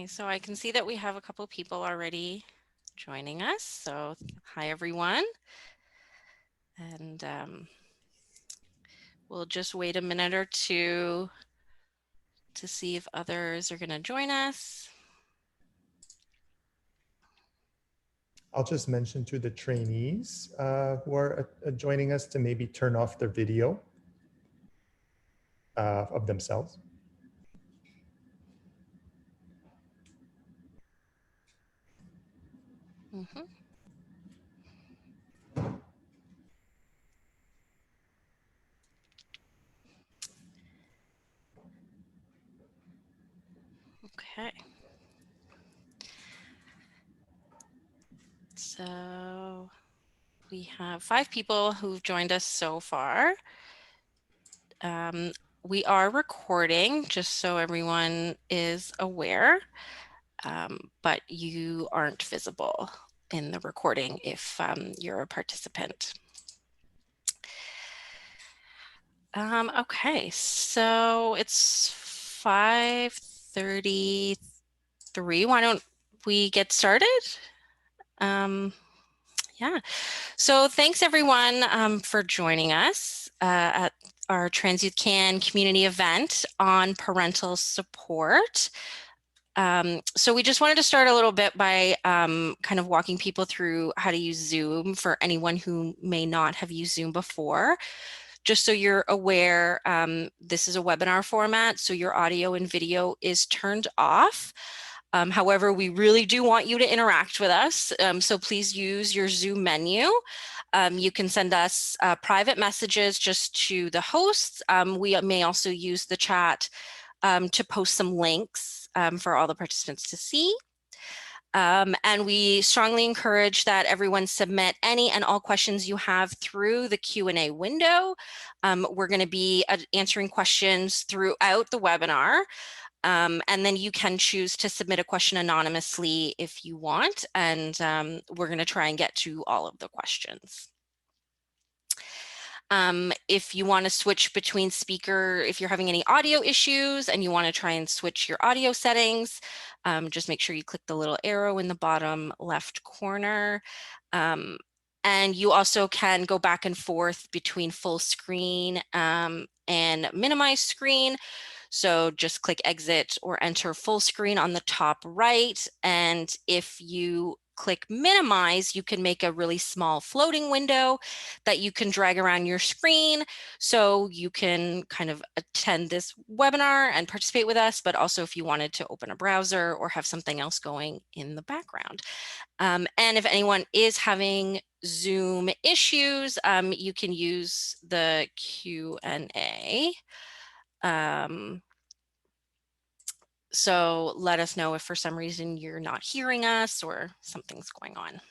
so I can see that we have a couple people already joining us. So hi, everyone. And we'll just wait a minute or two to see if others are going to join us. I'll just mention to the trainees who are joining us to maybe turn off their video of themselves. Mm-hmm. Okay. So we have 5 people who've joined us so far. We are recording, just so everyone is aware, but you aren't visible in the recording if you're a participant. Okay, so it's 5:33. Why don't we get started? Yeah, so thanks everyone for joining us at our Trans-Youth Can community event on parental support. So we just wanted to start a little bit by kind of walking people through how to use Zoom for anyone who may not have used Zoom before. Just so you're aware, this is a webinar format, so your audio and video is turned off. However, we really do want you to interact with us, so please use your Zoom menu. You can send us private messages just to the hosts. We may also use the chat to post some links for all the participants to see. And we strongly encourage that everyone submit any and all questions you have through the Q&A window. We're going to be answering questions throughout the webinar. And then you can choose to submit a question anonymously if you want, and we're going to try and get to all of the questions. If you want to switch between speaker, if you're having any audio issues and you want to try and switch your audio settings, just make sure you click the little arrow in the bottom left corner. And you also can go back and forth between full screen and minimize screen. So just click exit or enter full screen on the top right. And if you click minimize, you can make a really small floating window that you can drag around your screen. So you can kind of attend this webinar and participate with us, but also if you wanted to open a browser or have something else going in the background. And if anyone is having Zoom issues, you can use the Q&A. So let us know if for some reason you're not hearing us or something's going on.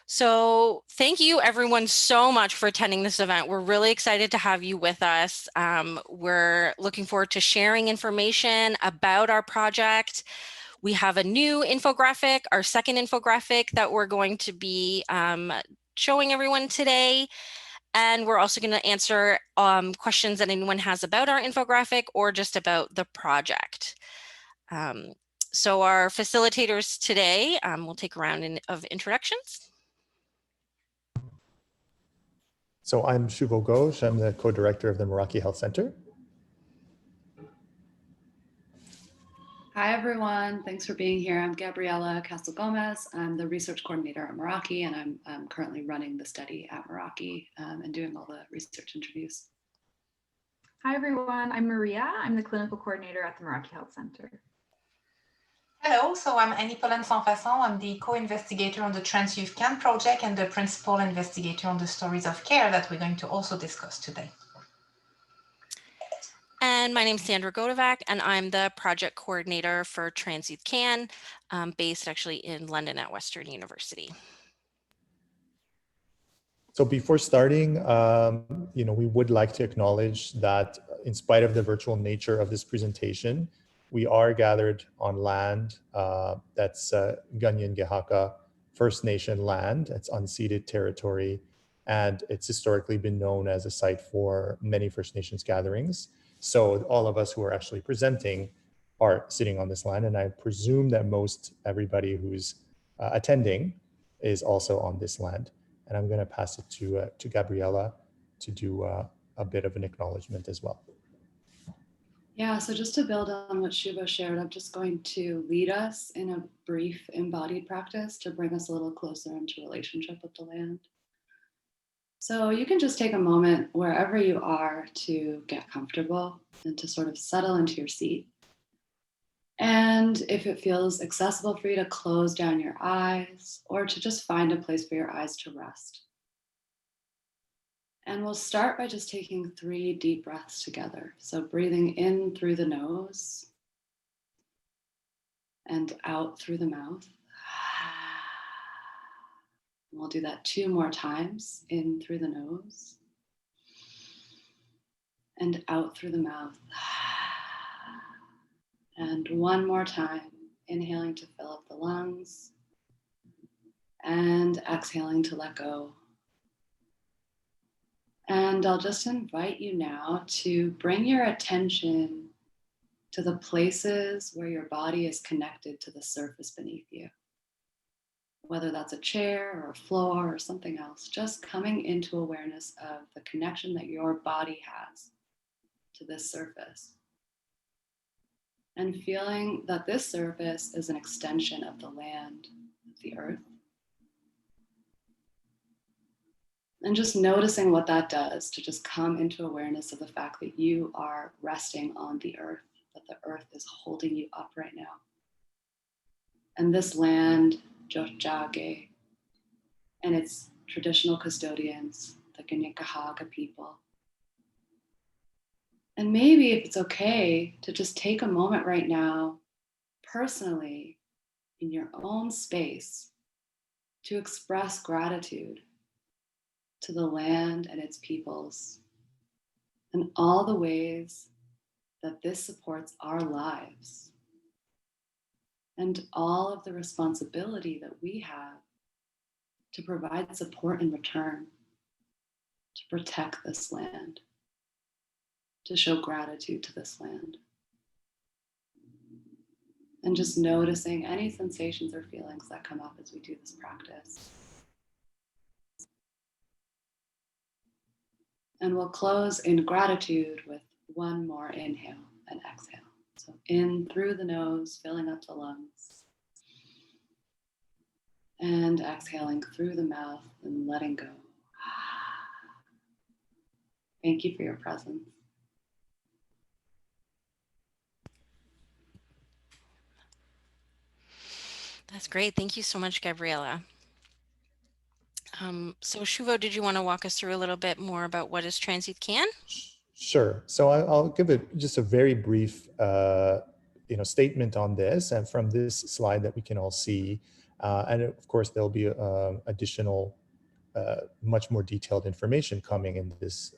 So thank you everyone so much for attending this event. We're really excited to have you with us. We're looking forward to sharing information about our project. We have a new infographic, our second infographic that we're going to be showing everyone today. And we're also going to answer questions that anyone has about our infographic or just about the project. So our facilitators today will take a round of introductions. So I'm Shubho Ghosh. I'm the co-director of the Meraki Health Center. Hi, everyone. Thanks for being here. I'm Gabriela Castle Gomez. I'm the research coordinator at Meraki, and I'm currently running the study at Meraki and doing all the research interviews. Hi, everyone. I'm Maria. I'm the clinical coordinator at the Meraki Health Center. Hello, so I'm Annie Pollen-Sanfasson. I'm the co-investigator on the Trans-Youth Can project and the principal investigator on the stories of care that we're going to also discuss today. And my name is Sandra Godovac, and I'm the project coordinator for Trans-Youth Can, based actually in London at Western University. So before starting, we would like to acknowledge that in spite of the virtual nature of this presentation, we are gathered on land that's Ganyan-Gehaka First Nation land. It's unceded territory, and it's historically been known as a site for many First Nations gatherings. So all of us who are actually presenting are sitting on this land, and I presume that most everybody who's attending is also on this land. And I'm going to pass it to Gabriella to do a bit of an acknowledgement as well. Yeah, so just to build on what Shubha shared, I'm just going to lead us in a brief embodied practice to bring us a little closer into relationship with the land. So you can just take a moment wherever you are to get comfortable and to sort of settle into your seat. And if it feels accessible for you to close down your eyes or to just find a place for your eyes to rest. And we'll start by just taking 3 deep breaths together. So breathing in through the nose and out through the mouth. We'll do that 2 more times, in through the nose and out through the mouth. And 1 more time, inhaling to fill up the lungs and exhaling to let go. And I'll just invite you now to bring your attention to the places where your body is connected to the surface beneath you. Whether that's a chair or a floor or something else, just coming into awareness of the connection that your body has to this surface. And feeling that this surface is an extension of the land, of the earth. And just noticing what that does to just come into awareness of the fact that you are resting on the earth, that the earth is holding you up right now. And this land, Jojage, and its traditional custodians, the Kanien'kehá:ka people. And maybe if it's okay to just take a moment right now, personally, in your own space, to express gratitude to the land and its peoples, and all the ways that this supports our lives, and all of the responsibility that we have to provide support in return, to protect this land, to show gratitude to this land. And just noticing any sensations or feelings that come up as we do this practice. And we'll close in gratitude with 1 more inhale and exhale. So in through the nose, filling up the lungs. And exhaling through the mouth and letting go. Thank you for your presence. That's great. Thank you so much, Gabriella. So Shuvo, did you want to walk us through a little bit more about what is Trans-Youth Can? Sure. So I'll give it just a very brief statement on this, and from this slide that we can all see. And of course, there'll be additional, much more detailed information coming in this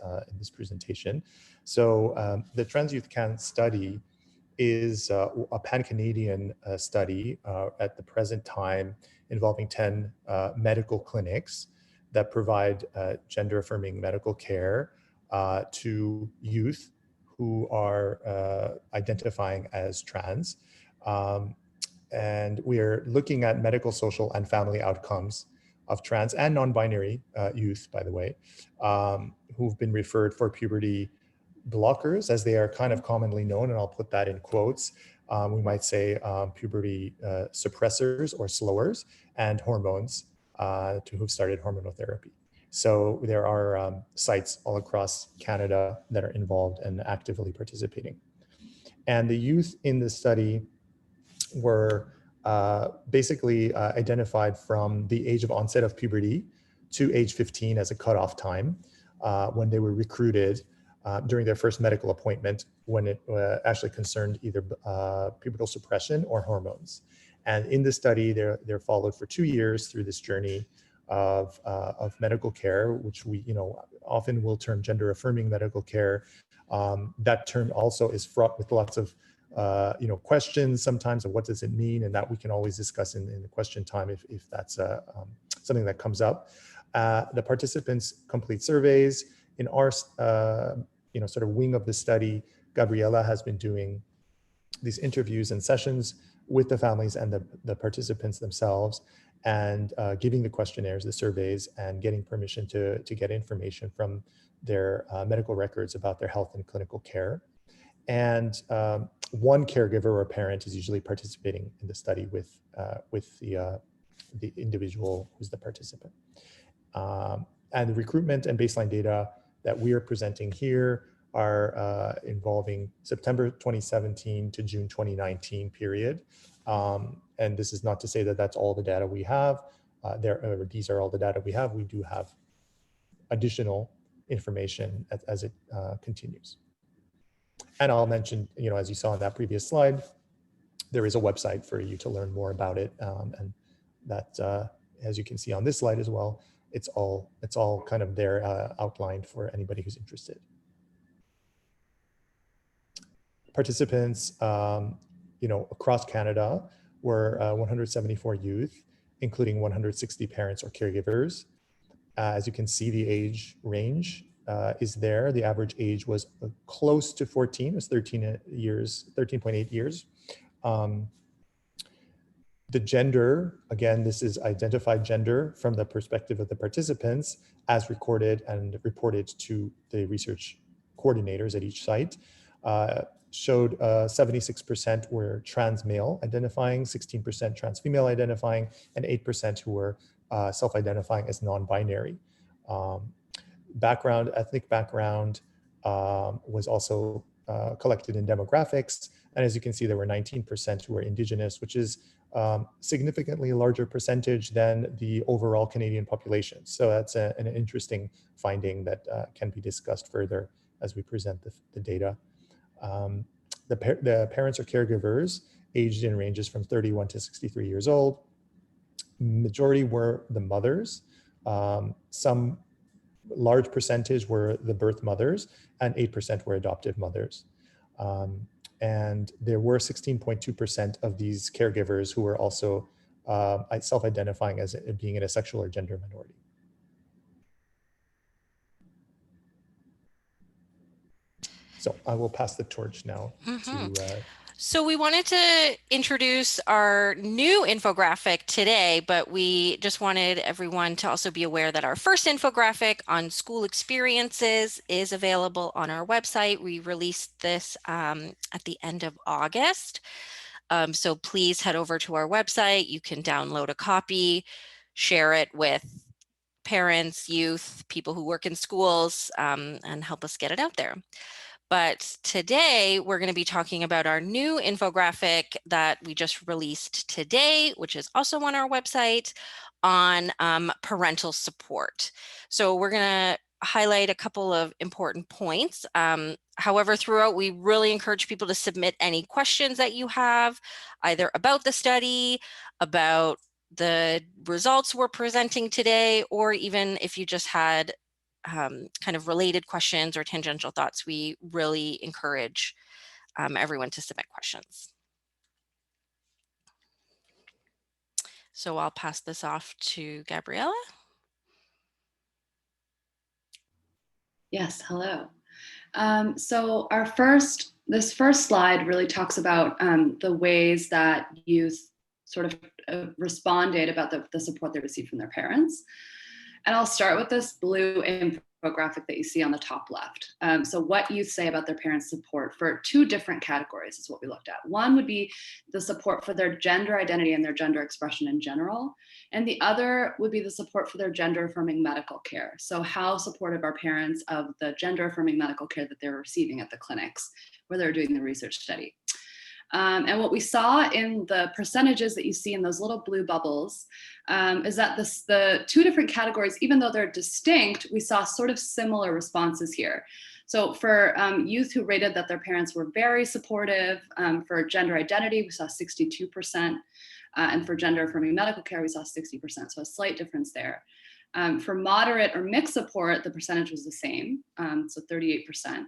presentation. So the Trans-Youth Can study is a pan-Canadian study at the present time involving 10 medical clinics that provide gender-affirming medical care to youth who are identifying as trans. And we are looking at medical, social, and family outcomes of trans and non-binary youth, by the way, who've been referred for puberty blockers, as they are kind of commonly known, and I'll put that in quotes. We might say puberty suppressors or slowers, and hormones to who've started hormonal therapy. So there are sites all across Canada that are involved and actively participating. And the youth in this study were basically identified from the age of onset of puberty to age 15 as a cutoff time when they were recruited during their first medical appointment, when it actually concerned either pubertal suppression or hormones. And in the study, they're followed for 2 years through this journey of medical care, which we often will term gender-affirming medical care. That term also is fraught with lots of questions sometimes of what does it mean, and that we can always discuss in the question time if that's something that comes up. The participants complete surveys. In our sort of wing of the study, Gabriela has been doing these interviews and sessions with the families and the participants themselves, and giving the questionnaires, the surveys, and getting permission to get information from their medical records about their health and clinical care. And one caregiver or parent is usually participating in the study with the individual who's the participant. And the recruitment and baseline data that we are presenting here are involving September 2017 to June 2019 period. And this is not to say that that's all the data we have. These are all the data we have. We do have additional information as it continues. And I'll mention, as you saw in that previous slide, there is a website for you to learn more about it. And that, as you can see on this slide as well, it's all kind of there outlined for anybody who's interested. Participants, across Canada were 174 youth, including 160 parents or caregivers. As you can see, the age range is there. The average age was close to 14, it was 13.8 years. The gender, again, this is identified gender from the perspective of the participants as recorded and reported to the research coordinators at each site. Showed 76% were trans male identifying, 16% trans female identifying, and 8% who were self-identifying as non-binary. Ethnic background was also collected in demographics. And as you can see, there were 19% who were Indigenous, which is significantly larger percentage than the overall Canadian population. So that's an interesting finding that can be discussed further as we present the data. The parents or caregivers aged in ranges from 31 to 63 years old. Majority were the mothers. Some large percentage were the birth mothers, and 8% were adoptive mothers. And there were 16.2% of these caregivers who were also self-identifying as being in a sexual or gender minority. So I will pass the torch now to... So we wanted to introduce our new infographic today, but we just wanted everyone to also be aware that our first infographic on school experiences is available on our website. We released this at the end of August. So please head over to our website. You can download a copy, share it with parents, youth, people who work in schools, and help us get it out there. But today we're going to be talking about our new infographic that we just released today, which is also on our website, on parental support. So we're going to highlight a couple of important points. However, throughout, we really encourage people to submit any questions that you have, either about the study, about the results we're presenting today, or even if you just had kind of related questions or tangential thoughts. We really encourage everyone to submit questions. So I'll pass this off to Gabriela. Yes, hello. So this first slide really talks about the ways that youth sort of responded about the support they received from their parents. And I'll start with this blue infographic that you see on the top left. So what youth say about their parents' support for two different categories is what we looked at. One would be the support for their gender identity and their gender expression in general. And the other would be the support for their gender affirming medical care. So how supportive are parents of the gender affirming medical care that they're receiving at the clinics where they're doing the research study. And what we saw in the percentages that you see in those little blue bubbles is that the two different categories, even though they're distinct, we saw sort of similar responses here. So for youth who rated that their parents were very supportive, for gender identity, we saw 62%, and for gender affirming medical care, we saw 60%, so a slight difference there. For moderate or mixed support, the percentage was the same, so 38%.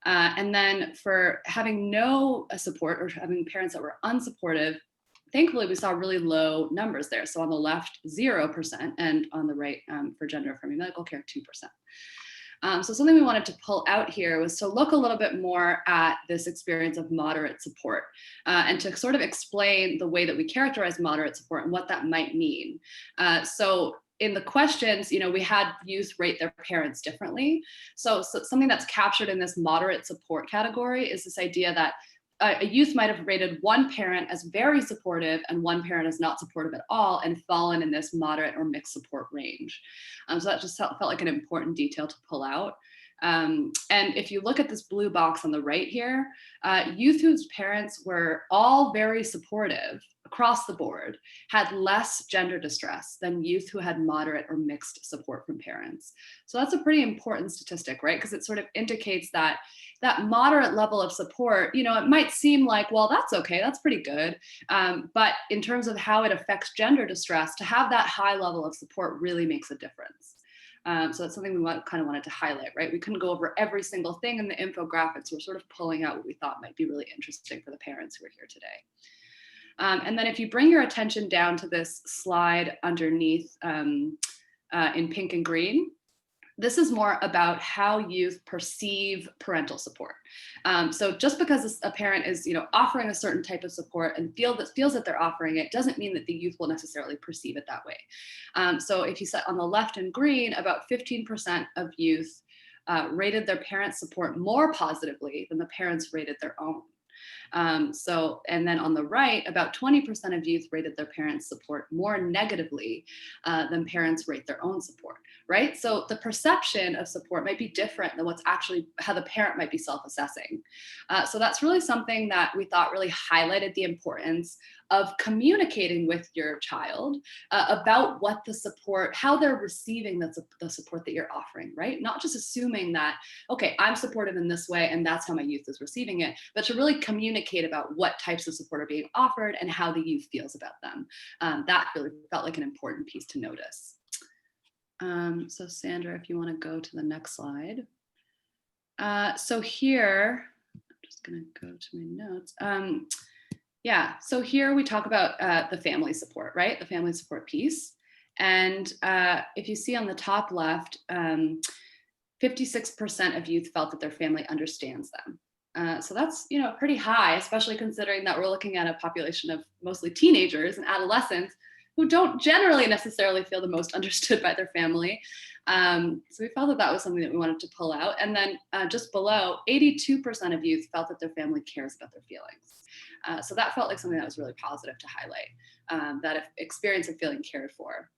And then for having no support or having parents that were unsupportive, thankfully we saw really low numbers there. So on the left, 0%, and on the right for gender affirming medical care, 2%. So something we wanted to pull out here was to look a little bit more at this experience of moderate support and to sort of explain the way that we characterize moderate support and what that might mean. So in the questions, we had youth rate their parents differently. So something that's captured in this moderate support category is this idea that a youth might have rated one parent as very supportive and one parent as not supportive at all and fallen in this moderate or mixed support range. So that just felt like an important detail to pull out. And if you look at this blue box on the right here, youth whose parents were all very supportive across the board had less gender distress than youth who had moderate or mixed support from parents. So that's a pretty important statistic, right? Because it sort of indicates that that moderate level of support, it might seem like, well, that's okay, that's pretty good. But in terms of how it affects gender distress, to have that high level of support really makes a difference. So that's something we kind of wanted to highlight, right? We couldn't go over every single thing in the infographics. We're sort of pulling out what we thought might be really interesting for the parents who are here today. And then if you bring your attention down to this slide underneath in pink and green, this is more about how youth perceive parental support. So just because a parent is, offering a certain type of support and feels that they're offering it, doesn't mean that the youth will necessarily perceive it that way. So if you set on the left in green, about 15% of youth rated their parents' support more positively than the parents rated their own. And then on the right, about 20% of youth rated their parents' support more negatively than parents rate their own support, right? So the perception of support might be different than what's actually how the parent might be self-assessing. So that's really something that we thought really highlighted the importance of communicating with your child about what the support, how they're receiving the support that you're offering, right? Not just assuming that, okay, I'm supportive in this way and that's how my youth is receiving it, but to really communicate about what types of support are being offered and how the youth feels about them. That really felt like an important piece to notice. So Sandra, if you want to go to the next slide. So here, I'm just going to go to my notes. Yeah, so here we talk about the family support, right? The family support piece. And if you see on the top left, 56% of youth felt that their family understands them. So that's, pretty high, especially considering that we're looking at a population of mostly teenagers and adolescents who don't generally necessarily feel the most understood by their family. So we felt that that was something that we wanted to pull out. And then just below, 82% of youth felt that their family cares about their feelings. So that felt like something that was really positive to highlight, that experience of feeling cared for.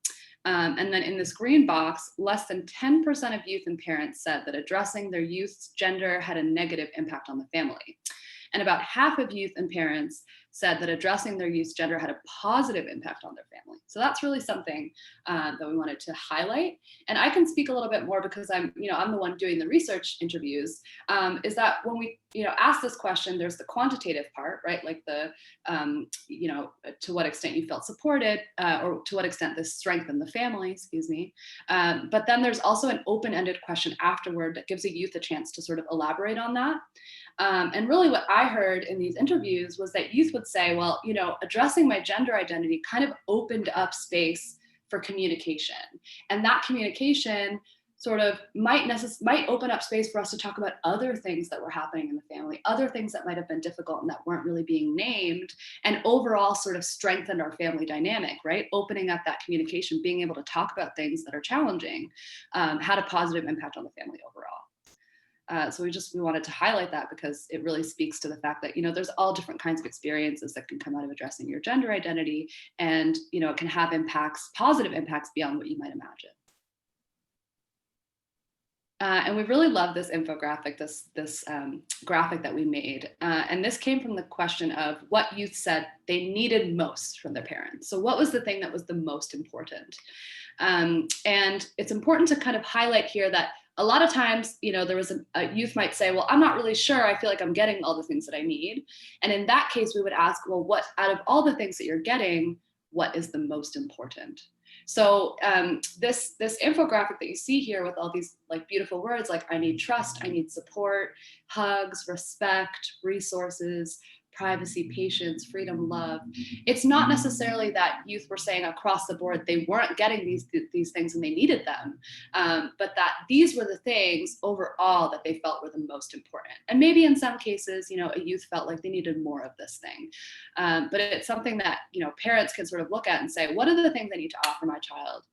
And then in this green box, less than 10% of youth and parents said that addressing their youth's gender had a negative impact on the family. And about half of youth and parents said that addressing their youth's gender had a positive impact on their family. So that's really something that we wanted to highlight. And I can speak a little bit more because I'm the one doing the research interviews, is that when we, ask this question, there's the quantitative part, right? Like the, to what extent you felt supported or to what extent this strengthened the family, excuse me. But then there's also an open-ended question afterward that gives a youth a chance to sort of elaborate on that. And really what I heard in these interviews was that youth would say, well, addressing my gender identity kind of opened up space for communication. And that communication sort of might open up space for us to talk about other things that were happening in the family, other things that might have been difficult and that weren't really being named, and overall sort of strengthened our family dynamic, right? Opening up that communication, being able to talk about things that are challenging, had a positive impact on the family overall. So we wanted to highlight that because it really speaks to the fact that, there's all different kinds of experiences that can come out of addressing your gender identity, and, it can have positive impacts beyond what you might imagine. And we really love this infographic, this graphic that we made. And this came from the question of what youth said they needed most from their parents. So what was the thing that was the most important? And it's important to kind of highlight here that a lot of times, there was a youth might say, well, I'm not really sure. I feel like I'm getting all the things that I need. And in that case, we would ask, well, what out of all the things that you're getting, what is the most important? So this infographic that you see here with all these like beautiful words like I need trust, I need support, hugs, respect, resources, privacy, patience, freedom, love. It's not necessarily that youth were saying across the board they weren't getting these things and they needed them, but that these were the things overall that they felt were the most important. And maybe in some cases, a youth felt like they needed more of this thing. But it's something that, parents can sort of look at and say, what are the things I need to offer my child,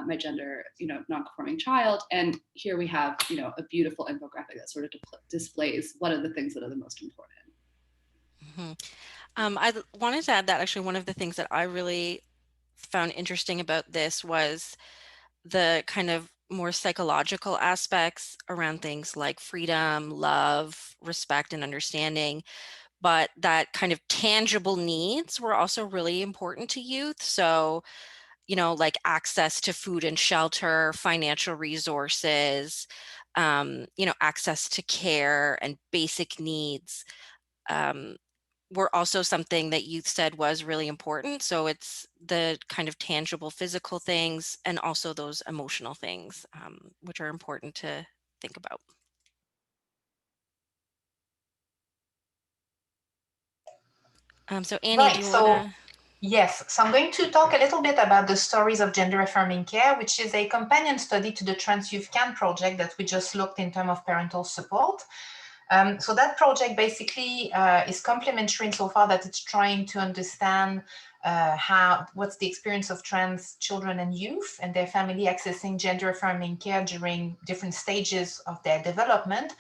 my gender, non-conforming child? And here we have, a beautiful infographic that sort of displays what are the things that are the most important. I wanted to add that actually one of the things that I really found interesting about this was the kind of more psychological aspects around things like freedom, love, respect, and understanding, but that kind of tangible needs were also really important to youth. So, like access to food and shelter, financial resources, access to care and basic needs. Were also something that youth said was really important. So it's the kind of tangible physical things and also those emotional things, which are important to think about. So Annie, Right. do you So want to? yes, so I'm going to talk a little bit about the Stories of Gender Affirming Care, which is a companion study to the Trans Youth Can project that we just looked in terms of parental support. So that project basically is complementary insofar that it's trying to understand what's the experience of trans children and youth and their family accessing gender affirming care during different stages of their development,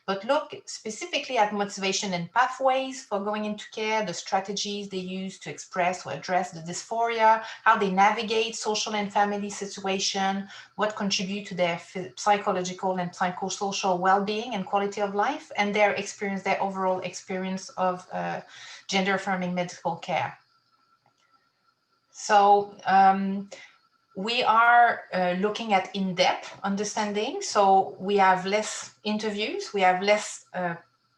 but look specifically at motivation and pathways for going into care, the strategies they use to express or address the dysphoria, how they navigate social and family situation, what contribute to their psychological and psychosocial well-being and quality of life, and their experience, their overall experience of gender affirming medical care. So we are looking at in-depth understanding. So we have less interviews, we have less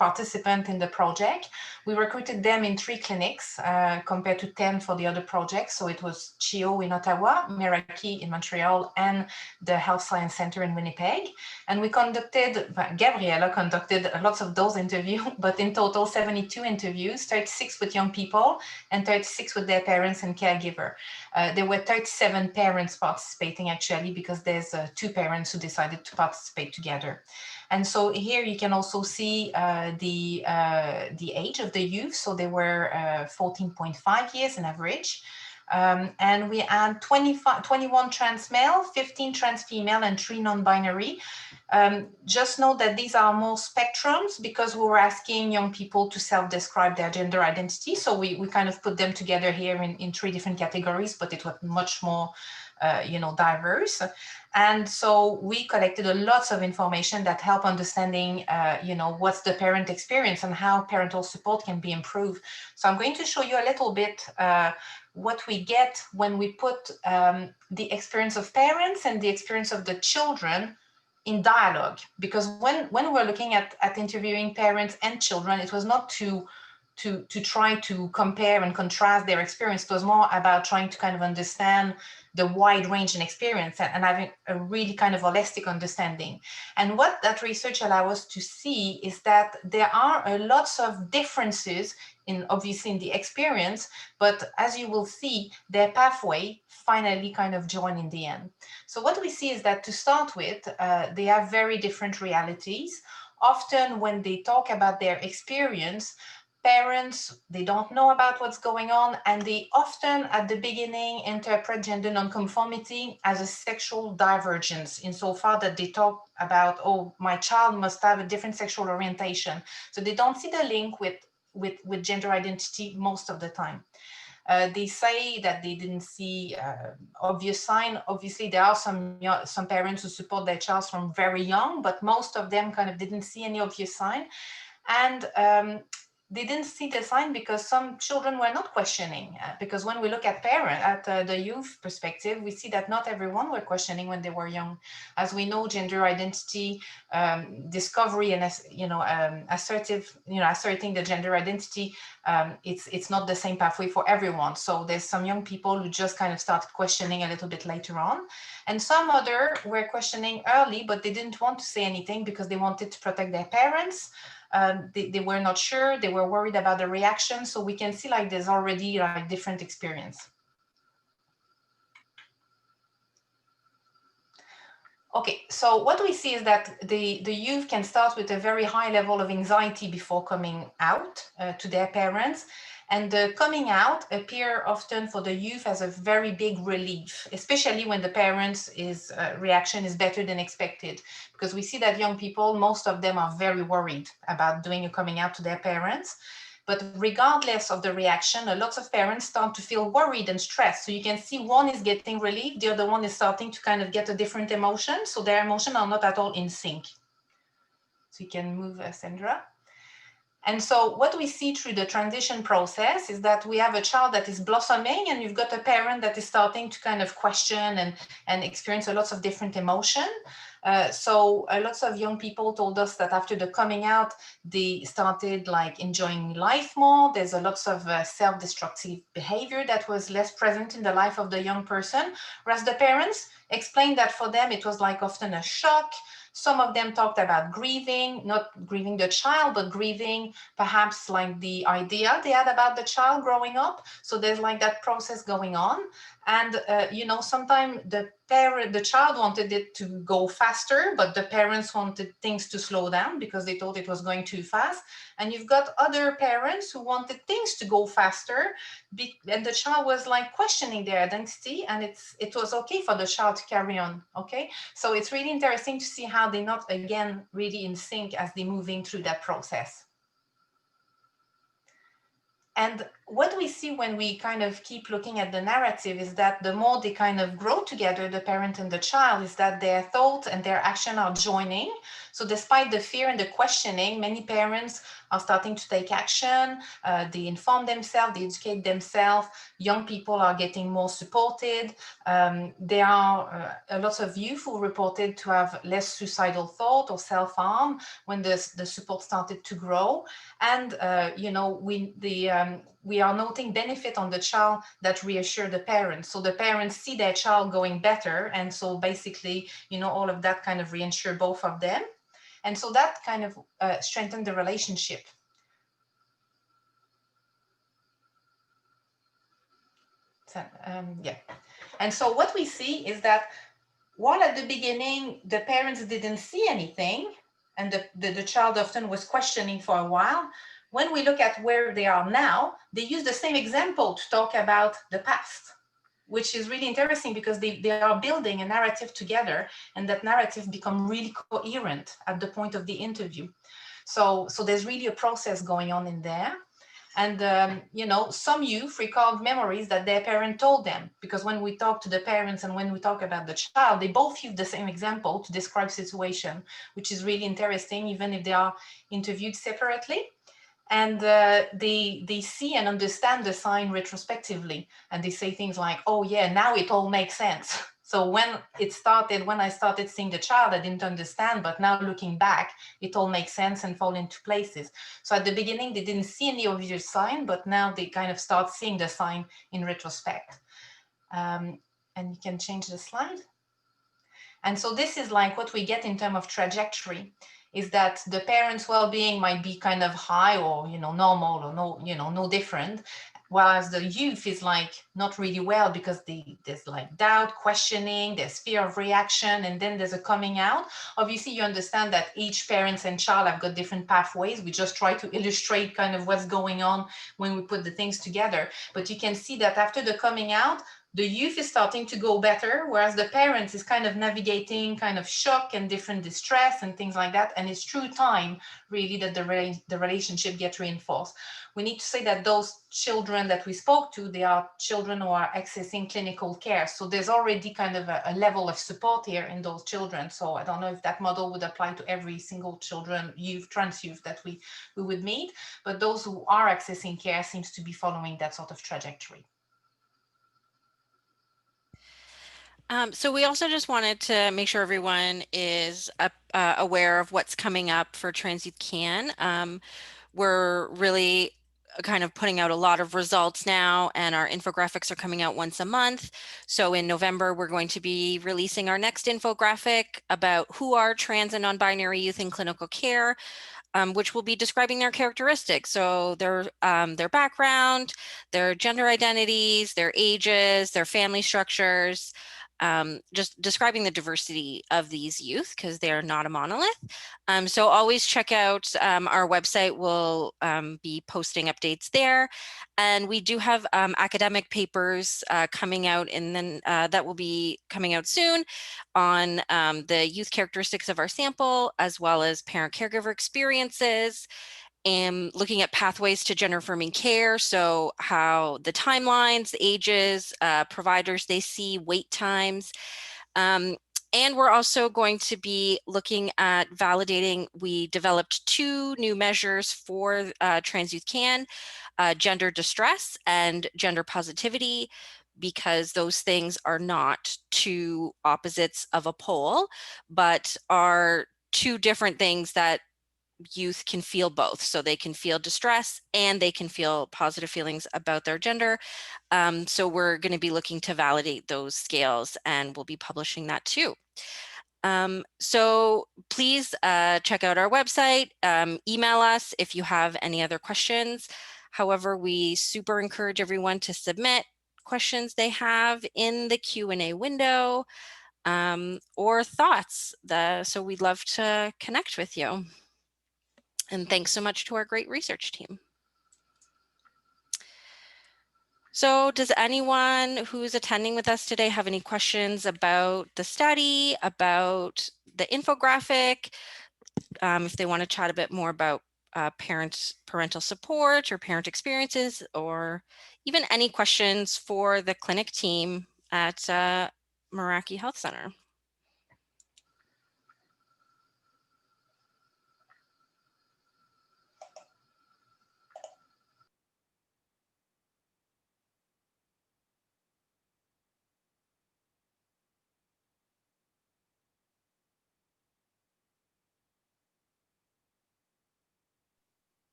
participants in the project. We recruited them in 3 clinics compared to 10 for the other projects. So it was CHIO in Ottawa, Meraki in Montreal, and the Health Science Center in Winnipeg. And we conducted, Gabriella conducted lots of those interviews, but in total 72 interviews, 36 with young people and 36 with their parents and caregiver. There were 37 parents participating actually, because there's 2 parents who decided to participate together. And so here you can also see the age of the youth. So they were 14.5 years on average. And we had 21 trans male, 15 trans female, and 3 non-binary. Just note that these are more spectrums because we were asking young people to self-describe their gender identity. So we kind of put them together here in 3 different categories, but it was much more diverse. And so we collected lots of information that help understanding, what's the parent experience and how parental support can be improved. So I'm going to show you a little bit what we get when we put the experience of parents and the experience of the children in dialogue. Because when we're looking at interviewing parents and children, it was not to try to compare and contrast their experience. It was more about trying to kind of understand the wide range in experience and having a really kind of holistic understanding. And what that research allows us to see is that there are lots of differences obviously in the experience, but as you will see, their pathway finally kind of join in the end. So what we see is that to start with, they have very different realities. Often when they talk about their experience, parents, they don't know about what's going on, and they often at the beginning interpret gender nonconformity as a sexual divergence insofar that they talk about, oh, my child must have a different sexual orientation. So they don't see the link with gender identity most of the time. They say that they didn't see obvious sign. Obviously, there are some parents who support their child from very young, but most of them kind of didn't see any obvious sign. And they didn't see the sign because some children were not questioning. Because when we look at the youth perspective, we see that not everyone were questioning when they were young. As we know, gender identity discovery and asserting the gender identity, it's not the same pathway for everyone. So there's some young people who just kind of started questioning a little bit later on, and some other were questioning early, but they didn't want to say anything because they wanted to protect their parents. they were not sure, they were worried about the reaction. So we can see like there's already like different experience. Okay, so what we see is that the youth can start with a very high level of anxiety before coming out to their parents. And the coming out appear often for the youth as a very big relief, especially when the parents' reaction is better than expected. Because we see that young people, most of them are very worried about doing a coming out to their parents. But regardless of the reaction, a lot of parents start to feel worried and stressed. So you can see one is getting relief, the other one is starting to kind of get a different emotion. So their emotions are not at all in sync. So you can move, Sandra. And so what we see through the transition process is that we have a child that is blossoming, and you've got a parent that is starting to kind of question and experience a lot of different emotion. So lots of young people told us that after the coming out, they started like enjoying life more. There's a lots of self-destructive behavior that was less present in the life of the young person, whereas the parents explained that for them, it was like often a shock. Some of them talked about grieving, not grieving the child, but grieving perhaps like the idea they had about the child growing up. So there's like that process going on. And, you know, sometimes the child wanted it to go faster, but the parents wanted things to slow down because they thought it was going too fast. And you've got other parents who wanted things to go faster, and the child was like questioning their identity, and it was okay for the child to carry on. Okay, so it's really interesting to see how they're not again really in sync as they're moving through that process. And what we see when we kind of keep looking at the narrative is that the more they kind of grow together, the parent and the child, is that their thought and their action are joining. So despite the fear and the questioning, many parents are starting to take action. They inform themselves, they educate themselves. Young people are getting more supported. There are a lot of youth who reported to have less suicidal thought or self-harm when the support started to grow. And, you know, we are noting benefit on the child that reassure the parents. So the parents see their child going better. And so basically, you know, all of that kind of reassure both of them. And so that kind of strengthened the relationship. So, yeah. And so what we see is that while at the beginning, the parents didn't see anything, and the child often was questioning for a while, when we look at where they are now, they use the same example to talk about the past, which is really interesting because they are building a narrative together, and that narrative become really coherent at the point of the interview. So there's really a process going on in there. And, you know, some youth recalled memories that their parent told them, because when we talk to the parents and when we talk about the child, they both use the same example to describe situation, which is really interesting, even if they are interviewed separately. And they see and understand the sign retrospectively. And they say things like, oh yeah, now it all makes sense. So when I started seeing the child, I didn't understand, but now looking back, it all makes sense and fall into places. So at the beginning, they didn't see any obvious sign, but now they kind of start seeing the sign in retrospect. And you can change the slide. And so this is like what we get in terms of trajectory, is that the parents' well-being might be kind of high or, you know, normal or no different, whereas the youth is like not really well because there's like doubt, questioning, there's fear of reaction, and then there's a coming out. Obviously, you understand that each parent and child have got different pathways. We just try to illustrate kind of what's going on when we put the things together. But you can see that after the coming out, the youth is starting to go better, whereas the parents is kind of navigating kind of shock and different distress and things like that. And it's through time, really, that the relationship gets reinforced. We need to say that those children that we spoke to, they are children who are accessing clinical care. So there's already kind of a level of support here in those children. So I don't know if that model would apply to every single youth, trans youth that we would meet, but those who are accessing care seems to be following that sort of trajectory. So we also just wanted to make sure everyone is aware of what's coming up for Trans Youth Can. We're really kind of putting out a lot of results now, and our infographics are coming out once a month. So in November, we're going to be releasing our next infographic about who are trans and non-binary youth in clinical care, which will be describing their characteristics. So their background, their gender identities, their ages, their family structures, just describing the diversity of these youth because they are not a monolith. So always check out our website. We'll be posting updates there. And we do have academic papers coming out that will be coming out soon on the youth characteristics of our sample, as well as parent caregiver experiences, and looking at pathways to gender affirming care. So how the timelines, the ages, providers they see, wait times. And we're also going to be looking at validating, we developed 2 new measures for Trans Youth Can, gender distress and gender positivity, because those things are not 2 opposites of a pole, but are 2 different things that youth can feel both. So they can feel distress and they can feel positive feelings about their gender. So we're going to be looking to validate those scales, and we'll be publishing that too. So please check out our website, email us if you have any other questions. However, we super encourage everyone to submit questions they have in the Q&A window, or thoughts. So we'd love to connect with you. And thanks so much to our great research team. So does anyone who's attending with us today have any questions about the study, about the infographic, if they want to chat a bit more about parental support or parent experiences, or even any questions for the clinic team at Meraki Health Center?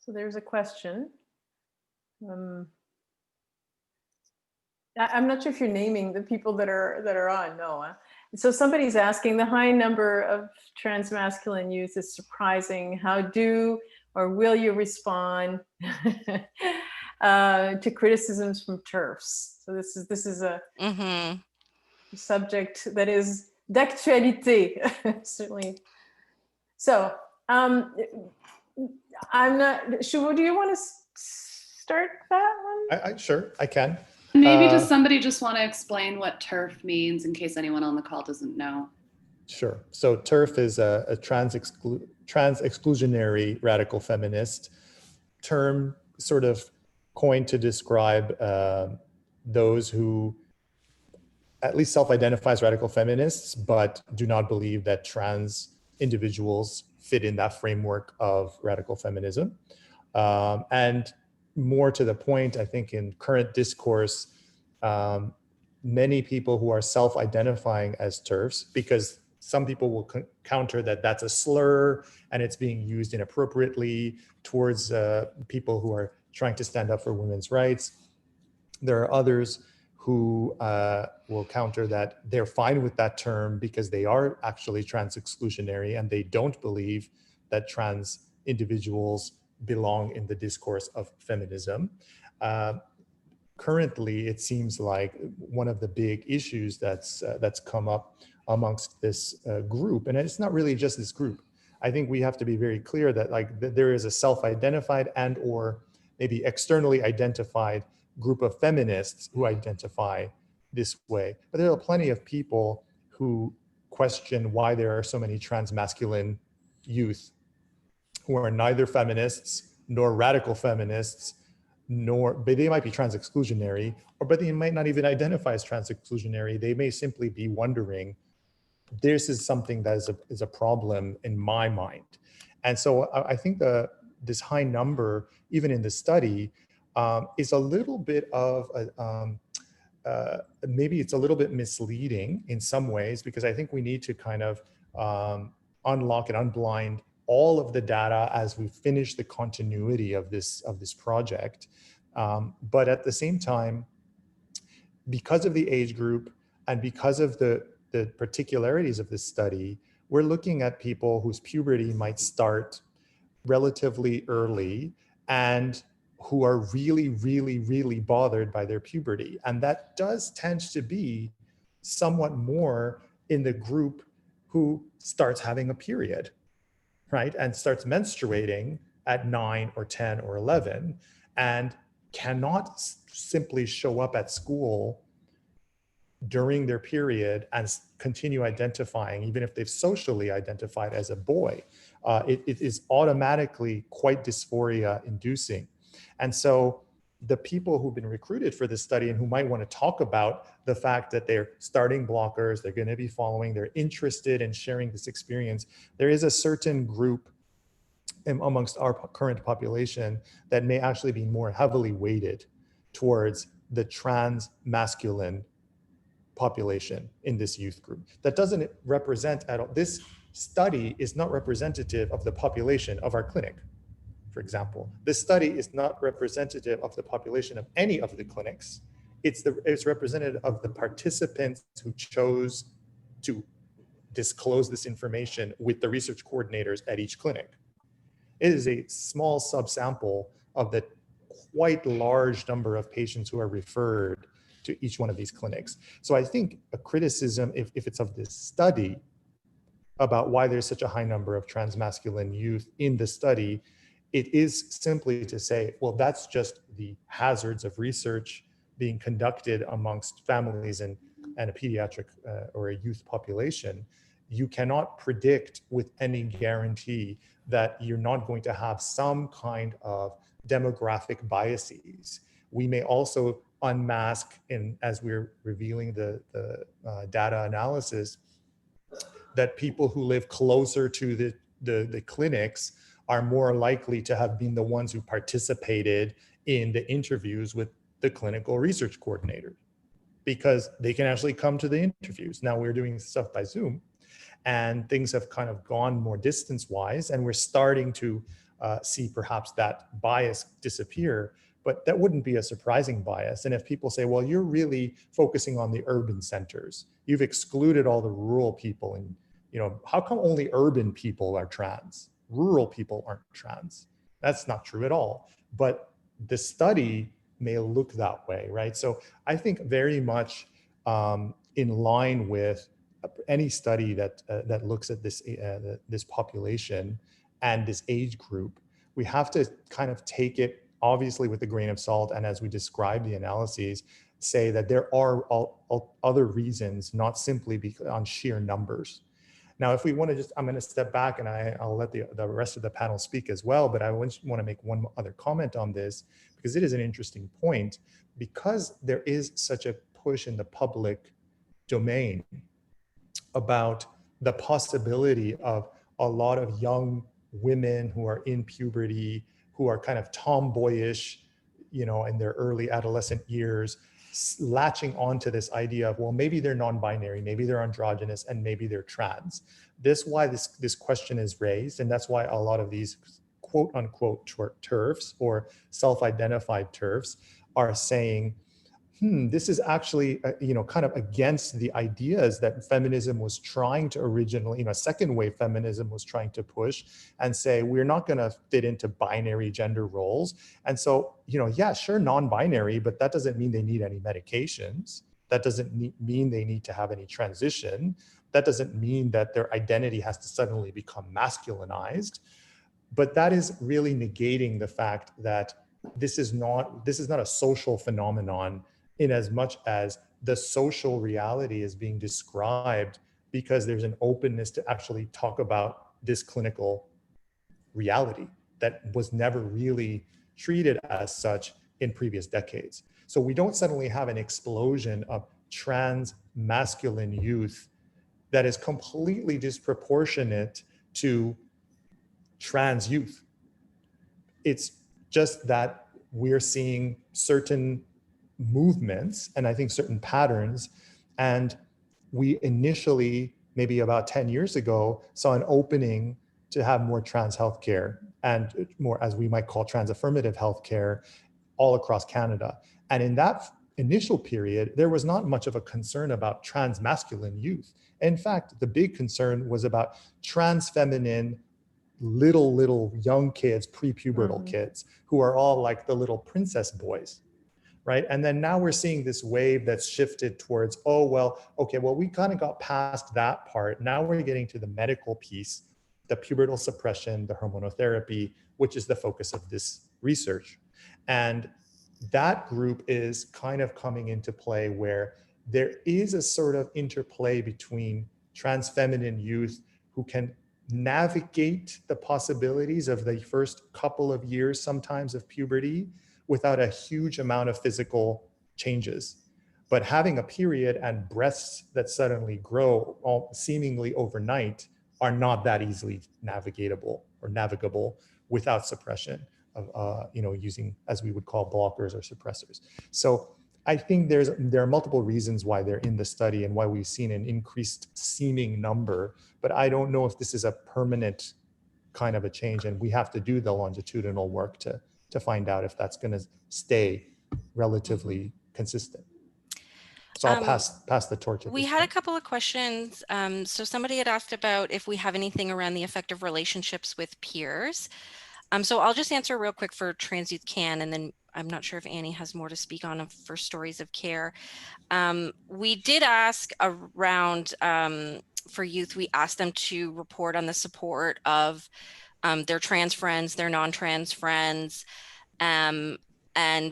So there's a question. I'm not sure if you're naming the people that are on. No. So somebody's asking, the high number of transmasculine youth is surprising. How do or will you respond to criticisms from TERFs? So this is a subject that is d'actualité, certainly. So I'm not sure. Do you want to start that one? Sure, I can. Maybe does somebody just want to explain what TERF means in case anyone on the call doesn't know? Sure. So TERF is a trans exclusionary radical feminist term, sort of coined to describe those who at least self-identify as radical feminists, but do not believe that trans individuals fit in that framework of radical feminism. And more to the point, I think in current discourse, many people who are self-identifying as TERFs, because some people will counter that that's a slur and it's being used inappropriately towards people who are trying to stand up for women's rights. There are others who will counter that they're fine with that term because they are actually trans exclusionary and they don't believe that trans individuals belong in the discourse of feminism. Currently, it seems like one of the big issues that's come up amongst this group, and it's not really just this group. I think we have to be very clear that there is a self-identified and or maybe externally identified group of feminists who identify this way, but there are plenty of people who question why there are so many transmasculine youth who are neither feminists nor radical feminists, but they might be trans exclusionary, but they might not even identify as trans exclusionary. They may simply be wondering, this is something that is a problem in my mind. And so I think this high number, even in the study, is a little bit of maybe it's a little bit misleading in some ways, because I think we need to kind of unlock and unblind all of the data as we finish the continuity of this project. But at the same time, because of the age group and because of the particularities of this study, we're looking at people whose puberty might start relatively early and who are really, really, really bothered by their puberty. And that does tend to be somewhat more in the group who starts having a period, right? And starts menstruating at 9 or 10 or 11 and cannot simply show up at school during their period and continue identifying, even if they've socially identified as a boy. It is automatically quite dysphoria inducing. And so the people who've been recruited for this study and who might want to talk about the fact that they're starting blockers, they're going to be following, they're interested in sharing this experience, there is a certain group amongst our current population that may actually be more heavily weighted towards the trans masculine population in this youth group. That doesn't represent at all. This study is not representative of the population of our clinic, for example. This study is not representative of the population of any of the clinics. It's representative of the participants who chose to disclose this information with the research coordinators at each clinic. It is a small subsample of the quite large number of patients who are referred to each one of these clinics. So I think a criticism, if it's of this study, about why there's such a high number of transmasculine youth in the study, it is simply to say, well, that's just the hazards of research being conducted amongst families and a pediatric or a youth population. You cannot predict with any guarantee that you're not going to have some kind of demographic biases. We may also unmask, as we're revealing the data analysis, that people who live closer to the clinics are more likely to have been the ones who participated in the interviews with the clinical research coordinator, because they can actually come to the interviews. Now we're doing stuff by Zoom, and things have kind of gone more distance-wise, and we're starting to see perhaps that bias disappear, but that wouldn't be a surprising bias. And if people say, well, you're really focusing on the urban centers, you've excluded all the rural people, and how come only urban people are trans? Rural people aren't trans. That's not true at all. But the study may look that way, right? So I think very much in line with any study that looks at this population and this age group, we have to kind of take it obviously with a grain of salt, and as we describe the analyses, say that there are other reasons, not simply on sheer numbers. Now, if we want to I'm going to step back, and I'll let the rest of the panel speak as well, but I want to make one other comment on this, because it is an interesting point, because there is such a push in the public domain about the possibility of a lot of young women who are in puberty, who are kind of tomboyish, in their early adolescent years, latching onto this idea of, well, maybe they're non-binary, maybe they're androgynous, and maybe they're trans. This question is raised, and that's why a lot of these quote unquote TERFs or self-identified TERFs are saying, this is actually, kind of against the ideas that feminism was trying to originally, second wave feminism was trying to push and say, we're not going to fit into binary gender roles. And so, yeah, sure, non-binary, but that doesn't mean they need any medications. That doesn't mean they need to have any transition. That doesn't mean that their identity has to suddenly become masculinized. But that is really negating the fact that this is not a social phenomenon, in as much as the social reality is being described because there's an openness to actually talk about this clinical reality that was never really treated as such in previous decades. So we don't suddenly have an explosion of trans masculine youth that is completely disproportionate to trans youth. It's just that we're seeing certain movements, and I think certain patterns, and we initially, maybe about 10 years ago, saw an opening to have more trans healthcare and more, as we might call, trans affirmative healthcare all across Canada. And in that initial period, there was not much of a concern about trans masculine youth. In fact, the big concern was about trans feminine little young kids, prepubertal kids, who are all like the little princess boys, right? And then now we're seeing this wave that's shifted towards, oh, well, okay, well, we kind of got past that part. Now we're getting to the medical piece, the pubertal suppression, the hormonotherapy, which is the focus of this research. And that group is kind of coming into play where there is a sort of interplay between trans feminine youth who can navigate the possibilities of the first couple of years sometimes of puberty without a huge amount of physical changes. But having a period and breasts that suddenly grow all seemingly overnight are not that easily navigatable or navigable without suppression of using, as we would call, blockers or suppressors. So I think there are multiple reasons why they're in the study and why we've seen an increased seeming number, but I don't know if this is a permanent kind of a change, and we have to do the longitudinal work to find out if that's going to stay relatively consistent. So I'll pass the torch. We had a couple of questions. So somebody had asked about if we have anything around the effective relationships with peers. So I'll just answer real quick for Trans Youth Can, and then I'm not sure if Annie has more to speak on for Stories of Care. We did ask around for youth, we asked them to report on the support of their trans friends, their non-trans friends, and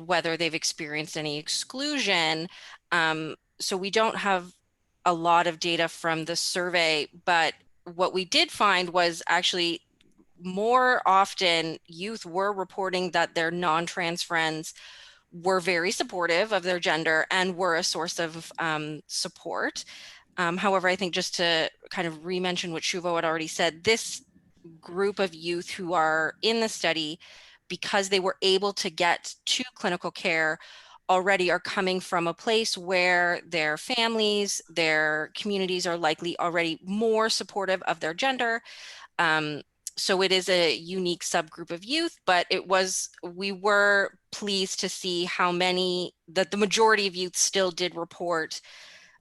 whether they've experienced any exclusion. So we don't have a lot of data from the survey, but what we did find was actually more often youth were reporting that their non-trans friends were very supportive of their gender and were a source of support. However, I think just to kind of re-mention what Shuvo had already said, this group of youth who are in the study, because they were able to get to clinical care, already are coming from a place where their families, their communities are likely already more supportive of their gender. So it is a unique subgroup of youth, but we were pleased to see how many, that the majority of youth still did report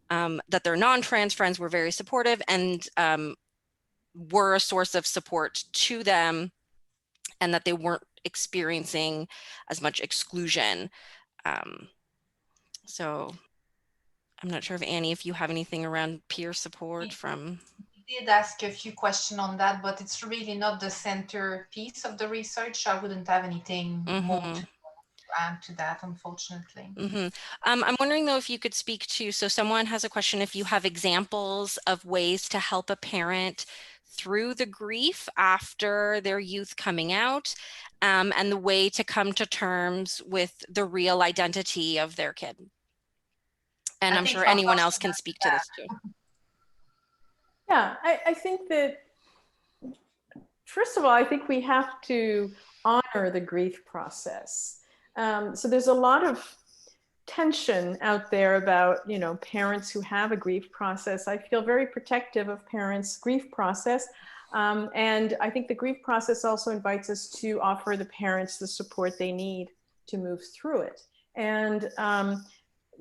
that their non-trans friends were very supportive and were a source of support to them, and that they weren't experiencing as much exclusion. So I'm not sure if Annie, if you have anything around peer support from. We did ask a few questions on that, but it's really not the center piece of the research. I wouldn't have anything more to add to that, unfortunately. I'm wondering though if you could speak to, so someone has a question, if you have examples of ways to help a parent through the grief after their youth coming out, and the way to come to terms with the real identity of their kid. And I'm sure anyone else can speak to this too. Yeah, I think that, first of all, I think we have to honor the grief process. So there's a lot of tension out there about, parents who have a grief process. I feel very protective of parents' grief process. And I think the grief process also invites us to offer the parents the support they need to move through it. And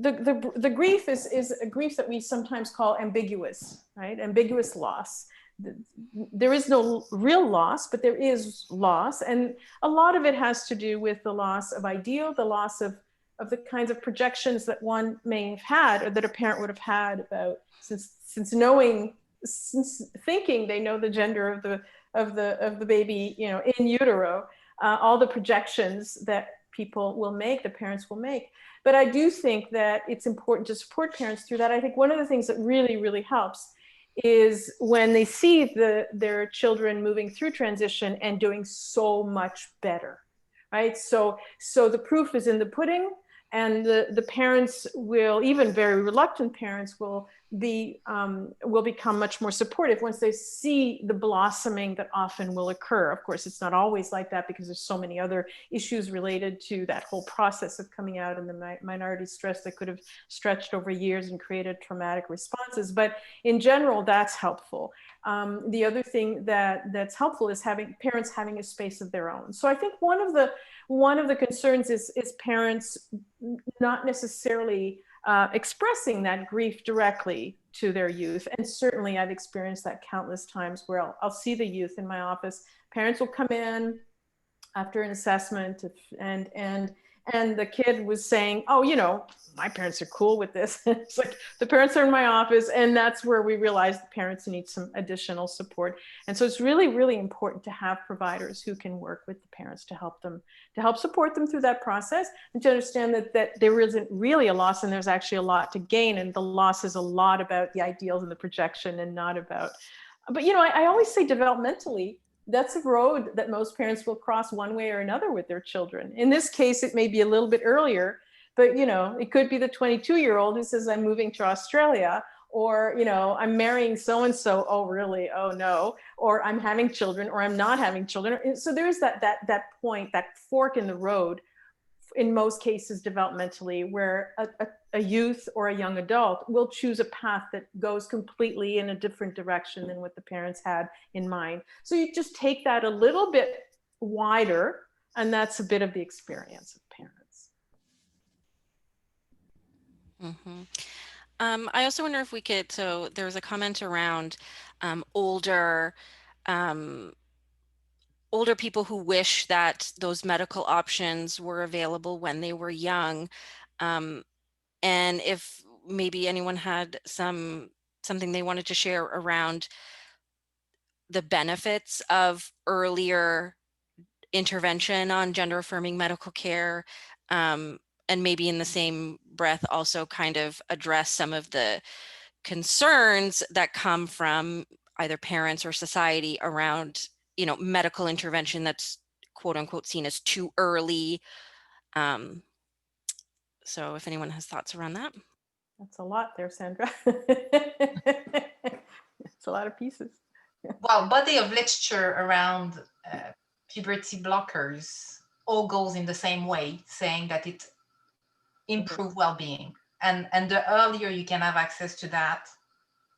the grief is a grief that we sometimes call ambiguous, right? Ambiguous loss. There is no real loss, but there is loss. And a lot of it has to do with the loss of ideal, the loss of the kinds of projections that one may have had, or that a parent would have had about, since thinking they know the gender of the baby, in utero, all the projections that people will make, the parents will make. But I do think that it's important to support parents through that. I think one of the things that really, really helps is when they see their children moving through transition and doing so much better, right? So the proof is in the pudding. And the parents will, even very reluctant parents, will become much more supportive once they see the blossoming that often will occur. Of course, it's not always like that because there's so many other issues related to that whole process of coming out and the minority stress that could have stretched over years and created traumatic responses. But in general, that's helpful. The other thing that's helpful is parents having a space of their own. So I think one of the concerns is parents not necessarily expressing that grief directly to their youth. And certainly I've experienced that countless times where I'll see the youth in my office. Parents will come in after an assessment and the kid was saying, oh, my parents are cool with this. It's like the parents are in my office, and that's where we realized the parents need some additional support. And so it's really, really important to have providers who can work with the parents to help support them through that process, and to understand that there isn't really a loss and there's actually a lot to gain. And the loss is a lot about the ideals and the projection and not about, but I always say developmentally, that's a road that most parents will cross one way or another with their children. In this case, it may be a little bit earlier, but it could be the 22-year-old who says, I'm moving to Australia, or I'm marrying so-and-so. Oh, really? Oh, no. Or I'm having children, or I'm not having children. So there's that point, that fork in the road, in most cases developmentally, where a youth or a young adult will choose a path that goes completely in a different direction than what the parents had in mind. So you just take that a little bit wider, and that's a bit of the experience of parents. Mm-hmm. I also wonder if we could, so there was a comment around older people who wish that those medical options were available when they were young. And if maybe anyone had something they wanted to share around the benefits of earlier intervention on gender affirming medical care, and maybe in the same breath also kind of address some of the concerns that come from either parents or society around medical intervention that's quote unquote seen as too early. So if anyone has thoughts around that. That's a lot there, Sandra. It's a lot of pieces. Well, body of literature around puberty blockers all goes in the same way, saying that it improves well-being. And the earlier you can have access to that,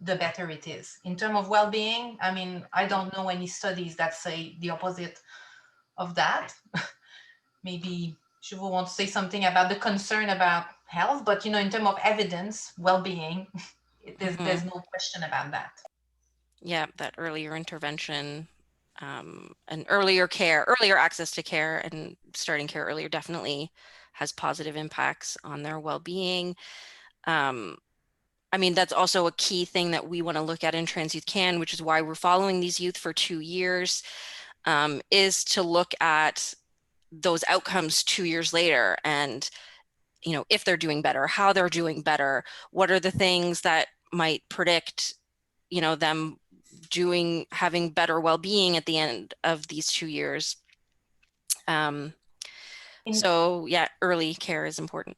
the better it is. In terms of well-being, I mean, I don't know any studies that say the opposite of that. Maybe Shivu wants to say something about the concern about health, but in terms of evidence, well-being, there's no question about that. Yeah, that earlier intervention, and earlier access to care and starting care earlier definitely has positive impacts on their well-being. I mean, that's also a key thing that we want to look at in Trans Youth Can, which is why we're following these youth for 2 years, is to look at those outcomes 2 years later, and if they're doing better, how they're doing better, what are the things that might predict them having better well-being at the end of these 2 years. So yeah, early care is important.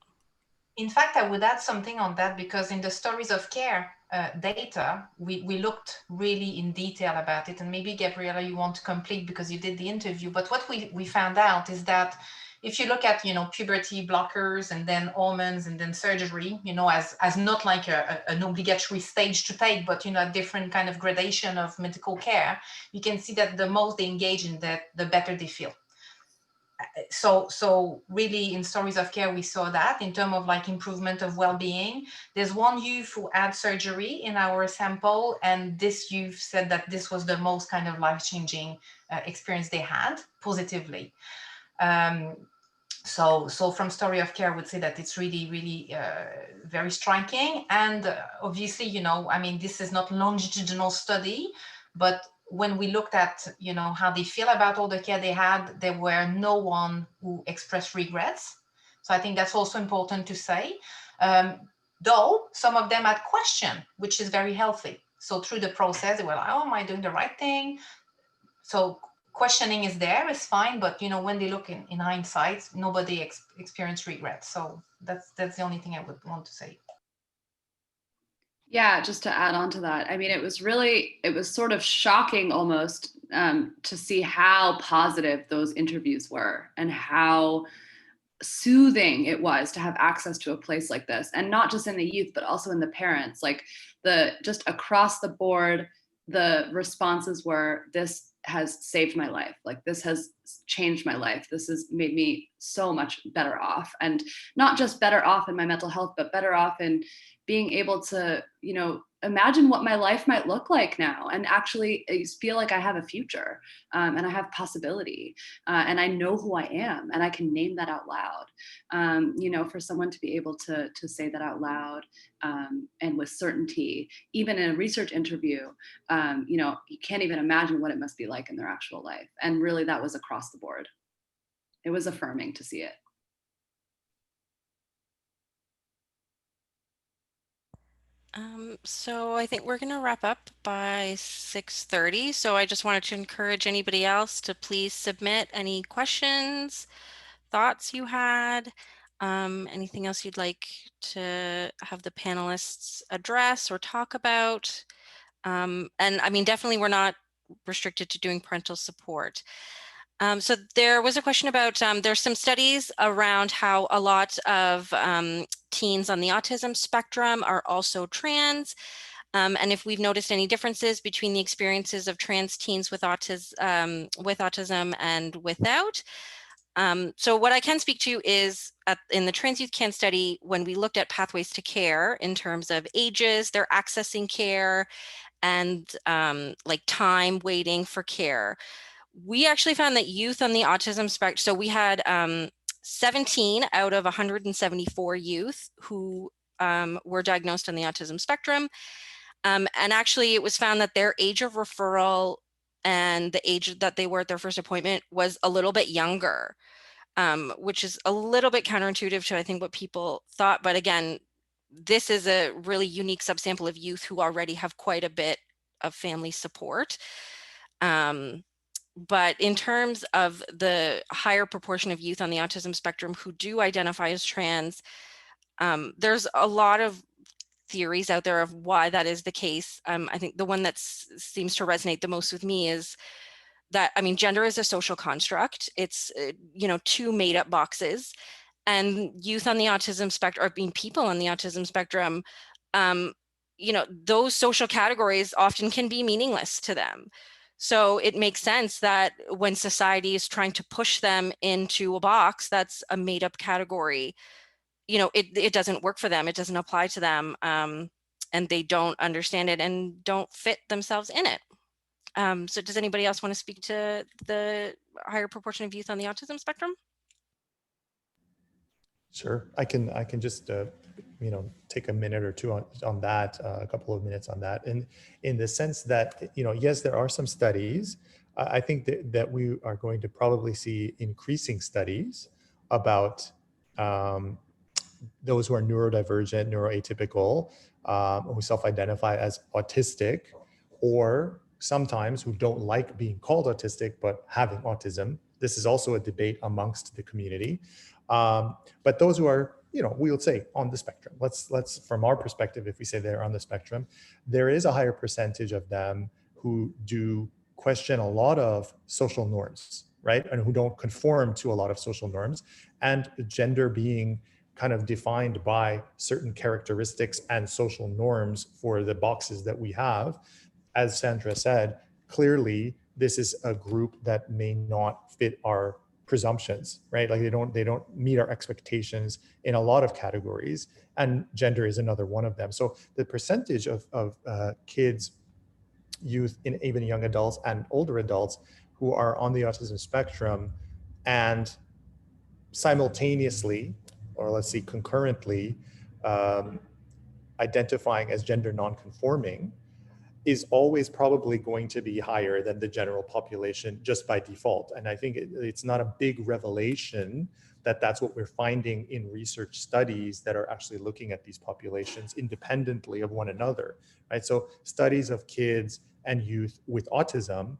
In fact, I would add something on that, because in the stories of care data, we looked really in detail about it. And maybe, Gabriella, you want to complete because you did the interview. But what we found out is that if you look at, puberty blockers and then hormones and then surgery, as not like an obligatory stage to take, but, a different kind of gradation of medical care, you can see that the most they engage in that, the better they feel. So really in stories of care, we saw that in terms of like improvement of well-being. There's one youth who had surgery in our sample, and this youth said that this was the most kind of life-changing experience they had positively. So from story of care, I would say that it's really, really very striking. And obviously, I mean, this is not longitudinal study, but when we looked at, how they feel about all the care they had, there were no one who expressed regrets. So I think that's also important to say. Though some of them had questions, which is very healthy. So through the process, they were like, oh, am I doing the right thing? So questioning is there, is fine, but when they look in hindsight, nobody experienced regret. So that's the only thing I would want to say. Yeah, just to add on to that, I mean, it was sort of shocking almost to see how positive those interviews were and how soothing it was to have access to a place like this, and not just in the youth but also in the parents. Like, just across the board, the responses were, this has saved my life, like this has changed my life, this has made me so much better off, and not just better off in my mental health, but better off in being able to imagine what my life might look like now, and actually feel like I have a future, and I have possibility, and I know who I am, and I can name that out loud. For someone to be able to say that out loud, and with certainty, even in a research interview, you can't even imagine what it must be like in their actual life. And really, that was across the board. It was affirming to see it. So I think we're going to wrap up by 6:30. So I just wanted to encourage anybody else to please submit any questions, thoughts you had, anything else you'd like to have the panelists address or talk about. And I mean, definitely we're not restricted to doing parental support. So there was a question about, there's some studies around how a lot of teens on the autism spectrum are also trans. And if we've noticed any differences between the experiences of trans teens with autism and without. So what I can speak to is in the Trans Youth Can study, when we looked at pathways to care in terms of ages, they're accessing care, and like time waiting for care. We actually found that youth on the autism spectrum, so we had 17 out of 174 youth who were diagnosed on the autism spectrum. And actually it was found that their age of referral and the age that they were at their first appointment was a little bit younger, which is a little bit counterintuitive to, I think, what people thought. But again, this is a really unique subsample of youth who already have quite a bit of family support. But in terms of the higher proportion of youth on the autism spectrum who do identify as trans, there's a lot of theories out there of why that is the case. I think the one that seems to resonate the most with me is that, I mean, gender is a social construct. It's, two made up boxes, and youth on the autism spectrum, or being people on the autism spectrum, those social categories often can be meaningless to them. So it makes sense that when society is trying to push them into a box that's a made up category, it doesn't work for them. It doesn't apply to them. And they don't understand it and don't fit themselves in it. So does anybody else want to speak to the higher proportion of youth on the autism spectrum? Sure, I can just take a minute or two on that, a couple of minutes on that, and in the sense that yes, there are some studies. I think that we are going to probably see increasing studies about those who are neurodivergent, neuroatypical, who self-identify as autistic, or sometimes who don't like being called autistic but having autism. This is also a debate amongst the community. But those who are, we'll say on the spectrum, let's from our perspective, if we say they're on the spectrum, there is a higher percentage of them who do question a lot of social norms, right? And who don't conform to a lot of social norms, and gender being kind of defined by certain characteristics and social norms for the boxes that we have. As Sandra said, clearly this is a group that may not fit our presumptions, right? Like they don't meet our expectations in a lot of categories, and gender is another one of them. So the percentage of kids, youth, and even young adults and older adults who are on the autism spectrum and simultaneously, or let's see, concurrently, identifying as gender nonconforming is always probably going to be higher than the general population just by default. And I think it's not a big revelation that that's what we're finding in research studies that are actually looking at these populations independently of one another, right? So studies of kids and youth with autism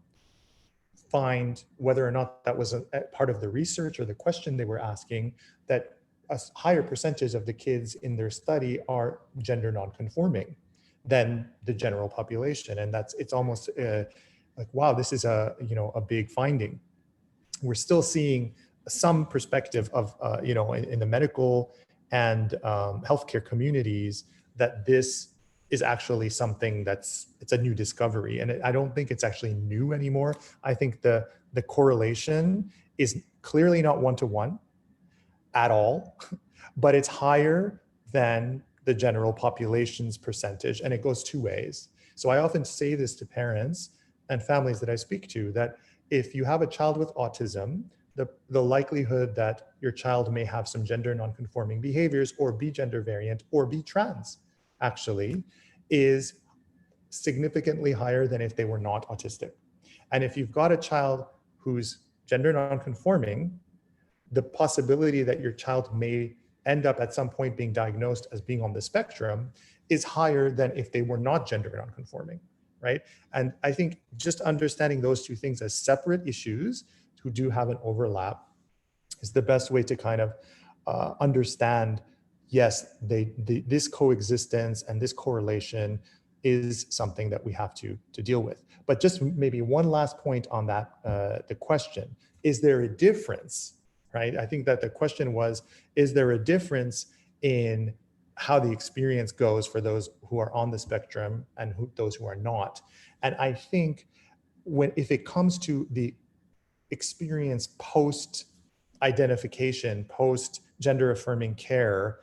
find, whether or not that was a part of the research or the question they were asking, that a higher percentage of the kids in their study are gender nonconforming than the general population. And it's almost like, wow, this is a big finding. We're still seeing some perspective of, in the medical and healthcare communities, that this is actually something it's a new discovery. And I don't think it's actually new anymore. I think the correlation is clearly not one-to-one at all, but it's higher than the general population's percentage, and it goes two ways. So I often say this to parents and families that I speak to, that if you have a child with autism, the likelihood that your child may have some gender nonconforming behaviors, or be gender variant, or be trans, actually, is significantly higher than if they were not autistic. And if you've got a child who's gender nonconforming, the possibility that your child may end up at some point being diagnosed as being on the spectrum is higher than if they were not gender nonconforming, right? And I think just understanding those two things as separate issues who do have an overlap is the best way to kind of understand, yes, this coexistence and this correlation is something that we have to deal with. But just maybe one last point on that, the question, is there a difference, right? I think that the question was, is there a difference in how the experience goes for those who are on the spectrum and those who are not? And I think if it comes to the experience post identification, post gender affirming care,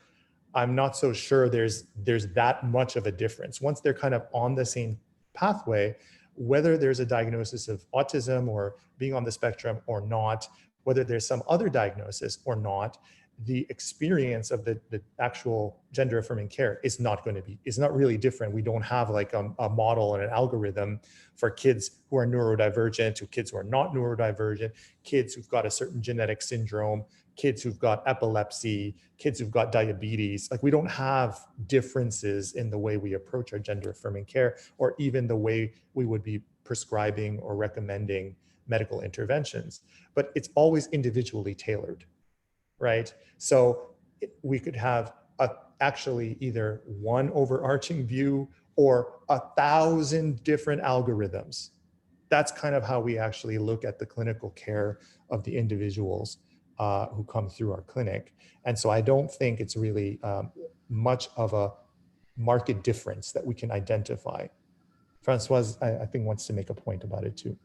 I'm not so sure there's that much of a difference. Once they're kind of on the same pathway, whether there's a diagnosis of autism or being on the spectrum or not, whether there's some other diagnosis or not, the experience of the actual gender affirming care is not really different. We don't have like a model and an algorithm for kids who are neurodivergent to kids who are not neurodivergent, kids who've got a certain genetic syndrome, kids who've got epilepsy, kids who've got diabetes. Like, we don't have differences in the way we approach our gender affirming care, or even the way we would be prescribing or recommending medical interventions, but it's always individually tailored, right? So we could have actually either one overarching view or 1,000 different algorithms. That's kind of how we actually look at the clinical care of the individuals who come through our clinic. And so I don't think it's really much of a market difference that we can identify. Francoise, I think, wants to make a point about it too.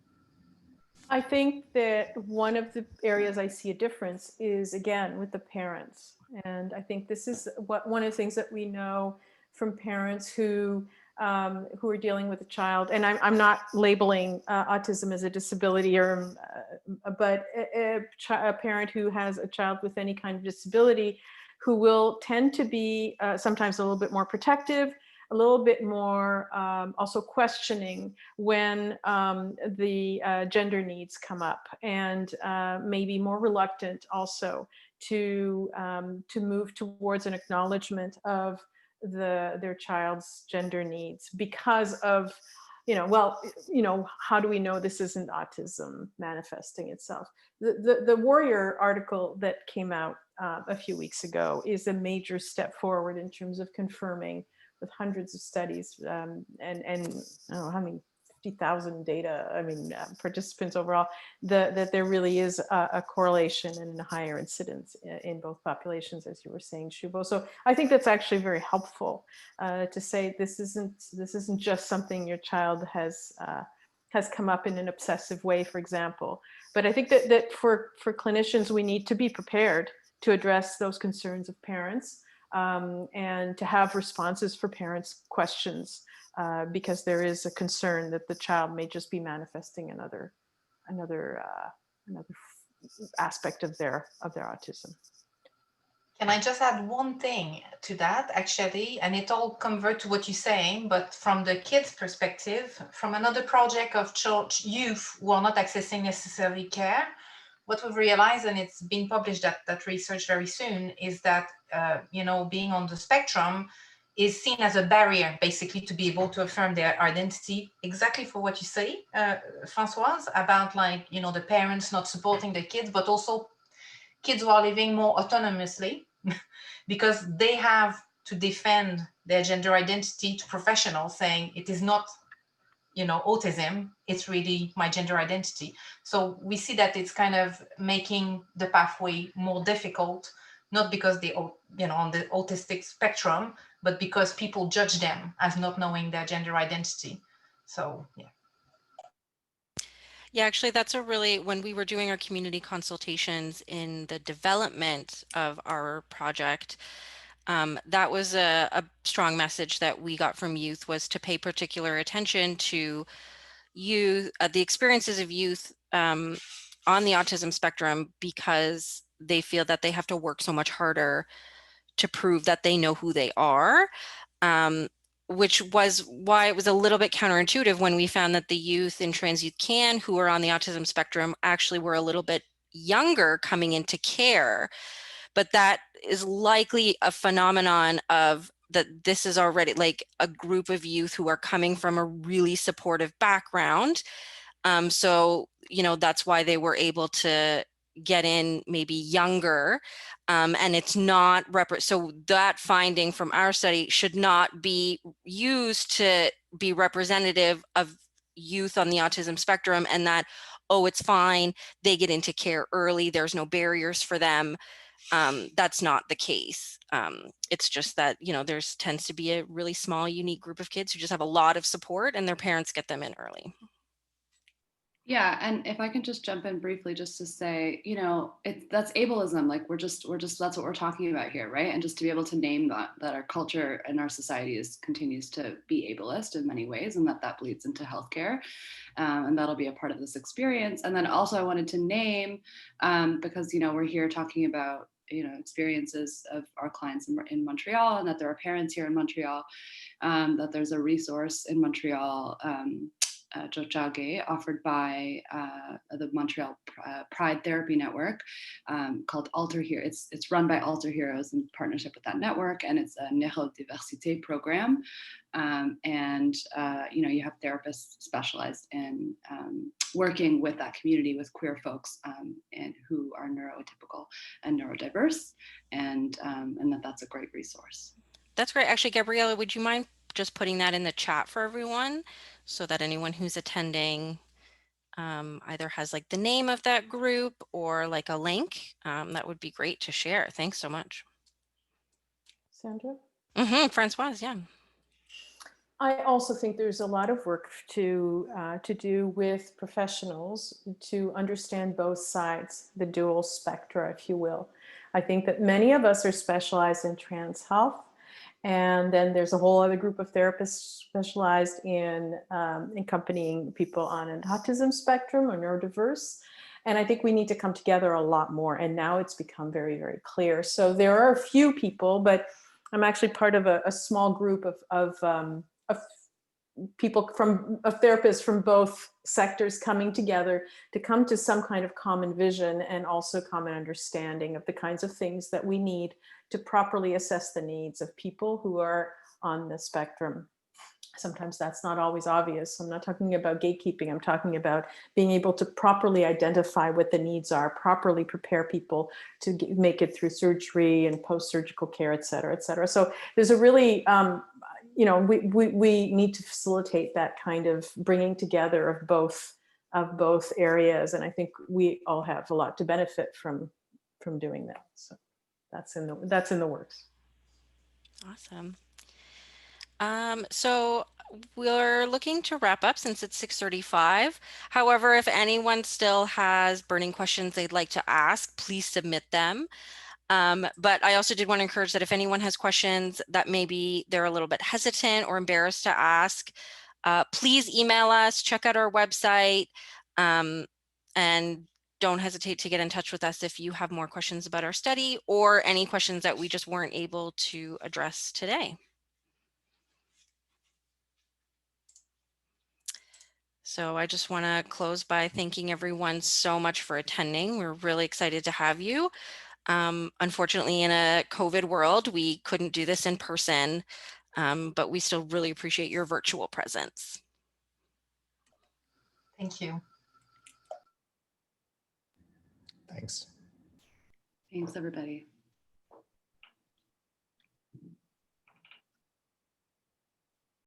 I think that one of the areas I see a difference is, again, with the parents. And I think this is one of the things that we know from parents who are dealing with a child. And I'm not labeling autism as a disability, but a parent who has a child with any kind of disability, who will tend to be sometimes a little bit more protective, a little bit more also questioning when the gender needs come up, and maybe more reluctant also to move towards an acknowledgement of their child's gender needs because of, how do we know this isn't autism manifesting itself? The Warrior article that came out a few weeks ago is a major step forward in terms of confirming, with hundreds of studies and I don't know how many, 50,000 participants overall, that there really is a correlation and a higher incidence in both populations, as you were saying, Shubo. So I think that's actually very helpful to say this isn't just something your child has come up in an obsessive way, for example. But I think that for clinicians, we need to be prepared to address those concerns of parents. And to have responses for parents' questions, because there is a concern that the child may just be manifesting another aspect of their autism. Can I just add one thing to that, actually, and it all converts to what you're saying, but from the kids' perspective, from another project of church youth who are not accessing necessarily care, what we've realized, and it's being published that research very soon, is that being on the spectrum is seen as a barrier, basically, to be able to affirm their identity, exactly for what you say, Françoise, about like, you know, the parents not supporting the kids, but also kids who are living more autonomously because they have to defend their gender identity to professionals, saying it is not, you know, autism, it's really my gender identity. So we see that it's kind of making the pathway more difficult, not because they, you know, on the autistic spectrum, but because people judge them as not knowing their gender identity. So yeah. Yeah, actually, that's a really, when we were doing our community consultations in the development of our project, that was a strong message that we got from youth, was to pay particular attention to youth, the experiences of youth on the autism spectrum, because they feel that they have to work so much harder to prove that they know who they are. Which was why it was a little bit counterintuitive when we found that the youth in Trans Youth Can who are on the autism spectrum actually were a little bit younger coming into care. But that is likely a phenomenon of that this is already like a group of youth who are coming from a really supportive background. So, you know, that's why they were able to get in maybe younger. And it's not, so that finding from our study should not be used to be representative of youth on the autism spectrum, and that, oh, it's fine, they get into care early, there's no barriers for them. That's not the case. It's just that, you know, there's tends to be a really small, unique group of kids who just have a lot of support and their parents get them in early. Yeah, and if I can just jump in briefly, just to say, you know, that's ableism. Like we're just that's what we're talking about here, right? And just to be able to name that our culture and our society continues to be ableist in many ways, and that bleeds into healthcare, and that'll be a part of this experience. And then also I wanted to name, because you know we're here talking about, you know, experiences of our clients in Montreal, and that there are parents here in Montreal, that there's a resource in Montreal. Jojage, offered by the Montreal Pride Therapy Network, called Alter Hero. It's run by Alter Heroes in partnership with that network, and it's a neurodiversité program. And you know, you have therapists specialized in working with that community, with queer folks and who are neurotypical and neurodiverse, and that's a great resource. That's great. Actually, Gabriella, would you mind just putting that in the chat for everyone so that anyone who's attending either has like the name of that group or like a link? That would be great to share. Thanks so much. Sandra? Francoise, yeah. I also think there's a lot of work to do with professionals to understand both sides, the dual spectra, if you will. I think that many of us are specialized in trans health, and then there's a whole other group of therapists specialized in accompanying people on an autism spectrum or neurodiverse. And I think we need to come together a lot more. And now it's become very, very clear. So there are a few people, but I'm actually part of a small group of people of therapists from both sectors coming together to come to some kind of common vision and also common understanding of the kinds of things that we need to properly assess the needs of people who are on the spectrum. Sometimes that's not always obvious. I'm not talking about gatekeeping. I'm talking about being able to properly identify what the needs are, properly prepare people to make it through surgery and post-surgical care, et cetera, et cetera. So there's a really, you know, we need to facilitate that kind of bringing together of both areas. And I think we all have a lot to benefit from doing that. So that's in the works. Awesome. So we're looking to wrap up since it's 6:35. However, if anyone still has burning questions they'd like to ask, please submit them. But I also did want to encourage that if anyone has questions that maybe they're a little bit hesitant or embarrassed to ask, please email us, check out our website, and don't hesitate to get in touch with us if you have more questions about our study or any questions that we just weren't able to address today. So I just want to close by thanking everyone so much for attending. We're really excited to have you. Unfortunately, in a COVID world, we couldn't do this in person. but we still really appreciate your virtual presence. Thank you. Thanks. Thanks, everybody.